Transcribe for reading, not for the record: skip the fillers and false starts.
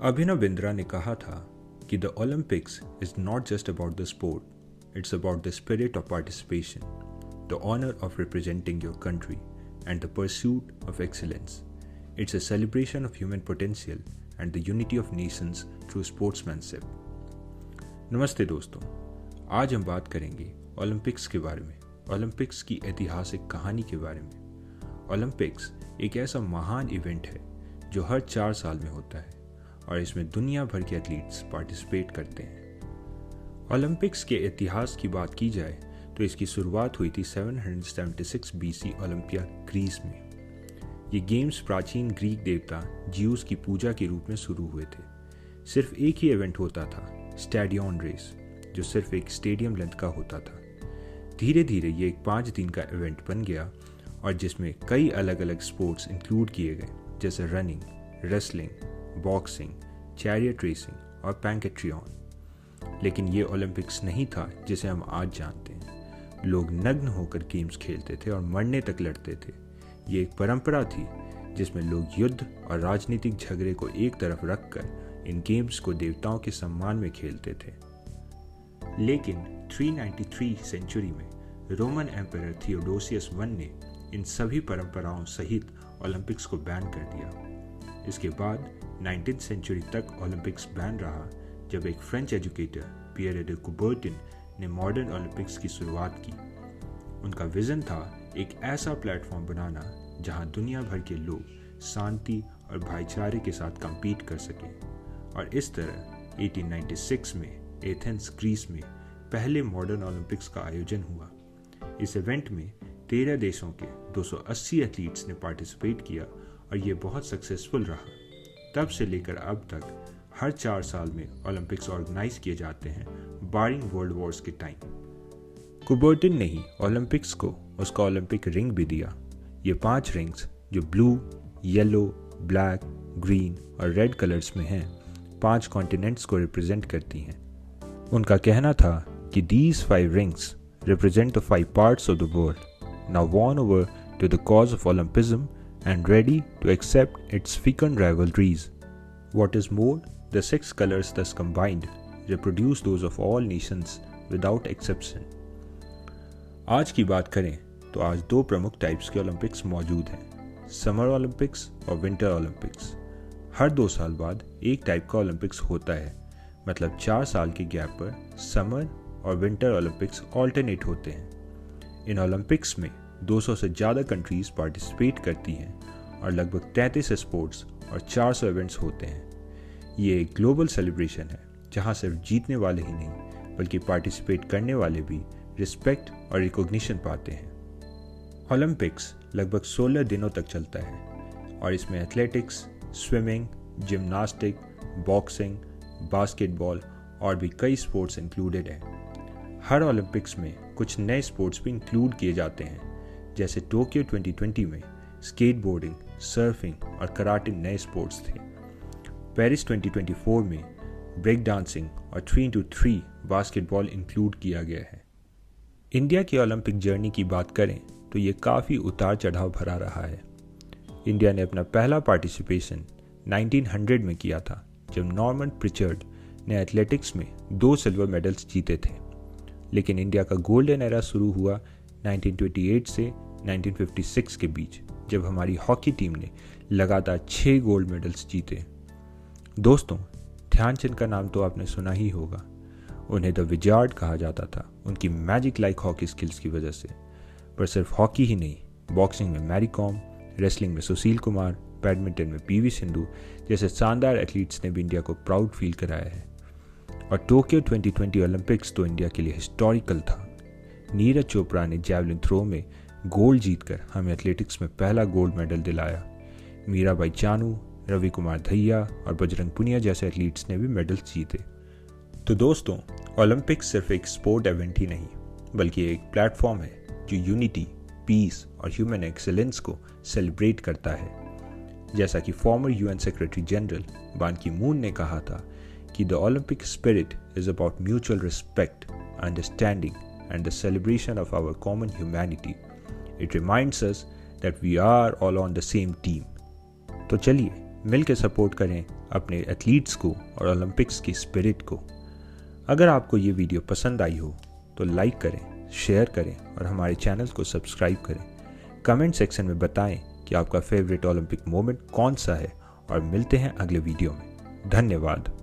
अभिनव बिंद्रा ने कहा था कि the Olympics is not just about the sport, it's about the spirit of participation, the honour of representing your country and the pursuit of excellence. It's a celebration of human potential and the unity of nations through sportsmanship. नमस्ते दोस्तों, आज हम बात करेंगे Olympics के बारे में, Olympics की ऐतिहासिक कहानी के बारे में. ओलंपिक्स एक ऐसा महान इवेंट है जो हर 4 साल में होता है और इसमें दुनिया भर के एथलीट्स पार्टिसिपेट करते हैं. ओलंपिक्स के इतिहास की बात की जाए तो इसकी शुरुआत हुई थी 776 BC ओलंपिया ग्रीस में. ये गेम्स प्राचीन ग्रीक देवता जियूस की पूजा के रूप में शुरू हुए थे. सिर्फ एक ही इवेंट होता था, स्टेडियन रेस, जो सिर्फ एक स्टेडियम लेंथ का होता था. धीरे धीरे ये एक 5 दिन का इवेंट बन गया और जिसमें कई अलग अलग स्पोर्ट्स इंक्लूड किए गए, जैसे running, wrestling, boxing, chariot racing और पैंकेट्रियन. लेकिन ये ओलंपिक्स नहीं था जिसे हम आज जानते हैं. लोग नग्न होकर गेम्स खेलते थे और मरने तक लड़ते थे. ये एक परंपरा थी जिसमें लोग युद्ध और राजनीतिक झगड़े को एक तरफ रखकर इन गेम्स को देवताओं के सम्मान में खेलते थे. लेकिन 393 सेंचुरी में रोमन एम्परर थियोडोसियस I ने इन सभी परंपराओं सहित ओलंपिक्स को बैन कर दिया. इसके बाद 19th सेंचुरी तक ओलंपिक्स बैन रहा, जब एक फ्रेंच एजुकेटर पियर दे कुबर्टिन ने मॉडर्न ओलंपिक्स की शुरुआत की. उनका विजन था एक ऐसा प्लेटफॉर्म बनाना जहां दुनिया भर के लोग शांति और भाईचारे के साथ कम्पीट कर सकें. और इस तरह 1896 में एथेंस ग्रीस में पहले मॉडर्न ओलंपिक्स का आयोजन हुआ. इस इवेंट में 13 देशों के 280 एथलीट्स ने पार्टिसिपेट किया और ये बहुत सक्सेसफुल रहा. तब से लेकर अब तक हर 4 साल में ओलंपिक्स ऑर्गेनाइज किए जाते हैं, बारिंग वर्ल्ड वॉर्स के टाइम. कुबर्टिन ने ही ओलंपिक्स को उसका ओलंपिक रिंग भी दिया. ये 5 रिंग्स जो ब्लू, येलो, ब्लैक, ग्रीन और रेड कलर्स में हैं, 5 कॉन्टिनेंट्स को रिप्रेजेंट करती हैं. उनका कहना था कि these 5 rings represent the 5 parts of the world, now won over to the cause of Olympism and ready to accept its fecund rivalries. What is more, the 6 colors thus combined reproduce those of all nations without exception. आज की बात करें तो आज 2 प्रमुख types के Olympics मौजूद हैं, समर ओलंपिक्स और विंटर ओलंपिक्स. हर 2 साल बाद एक टाइप का ओलंपिक्स होता है, मतलब 4 साल के गैप पर समर और विंटर ओलंपिक्स ऑल्टरनेट होते हैं. इन ओलंपिक्स में 200 से ज़्यादा कंट्रीज पार्टिसिपेट करती हैं और लगभग 33 स्पोर्ट्स और 400 इवेंट्स होते हैं. ये एक ग्लोबल सेलिब्रेशन है जहां सिर्फ जीतने वाले ही नहीं बल्कि पार्टिसिपेट करने वाले भी रिस्पेक्ट और रिकॉग्निशन पाते हैं. ओलंपिक्स लगभग 16 दिनों तक चलता है और इसमें athletics, swimming, gymnastic, boxing, basketball और भी कई स्पोर्ट्स इंक्लूडेड हैं. हर ओलंपिक्स में कुछ नए स्पोर्ट्स भी इंक्लूड किए जाते हैं, जैसे टोक्यो 2020 में स्केटबोर्डिंग, सर्फिंग और कराटे नए स्पोर्ट्स थे. पेरिस 2024 में ब्रेक डांसिंग और 3x3 बास्केटबॉल इंक्लूड किया गया है. इंडिया की ओलंपिक जर्नी की बात करें तो ये काफ़ी उतार चढ़ाव भरा रहा है. इंडिया ने अपना पहला पार्टिसिपेशन 1900 में किया था, जब नॉर्मन प्रिचर्ड ने एथलेटिक्स में 2 सिल्वर मेडल्स जीते थे. लेकिन इंडिया का गोल्डन एरा शुरू हुआ 1928 से 1956 के बीच, जब हमारी हॉकी टीम ने लगातार 6 गोल्ड मेडल्स जीते. दोस्तों, ध्यानचंद का नाम तो आपने सुना ही होगा. उन्हें द विजार्ड कहा जाता था उनकी मैजिक लाइक हॉकी स्किल्स की वजह से. पर सिर्फ हॉकी ही नहीं, बॉक्सिंग में मैरी कॉम, रेसलिंग में सुशील कुमार, बैडमिंटन में PV सिंधु जैसे शानदार एथलीट्स ने भी इंडिया को प्राउड फील कराया है. और टोक्यो 2020 ओलंपिक्स तो इंडिया के लिए हिस्टोरिकल था. नीरज चोपड़ा ने जैवलिन थ्रो में गोल्ड जीतकर हमें एथलेटिक्स में पहला गोल्ड मेडल दिलाया. मीराबाई चानू, रवि कुमार दहिया और बजरंग पुनिया जैसे एथलीट्स ने भी मेडल्स जीते. तो दोस्तों, ओलंपिक्स सिर्फ एक स्पोर्ट इवेंट ही नहीं बल्कि एक प्लेटफॉर्म है जो यूनिटी, पीस और ह्यूमन एक्सेलेंस को सेलिब्रेट करता है. जैसा कि फॉर्मर UN सेक्रेटरी जनरल बान की मून ने कहा था कि the Olympic spirit is about mutual respect, understanding and the celebration of our common humanity. It reminds us that we are all on the same team. तो चलिए मिल के support करें अपने एथलीट्स को और ओलंपिक्स की स्पिरिट को। अगर आपको ये वीडियो पसंद आई हो तो लाइक करें, शेयर करें और हमारे चैनल को सब्सक्राइब करें। कमेंट सेक्शन में बताएं कि आपका फेवरेट ओलंपिक मोमेंट कौन सा है और मिलते हैं अगले वीडियो में। धन्यवाद।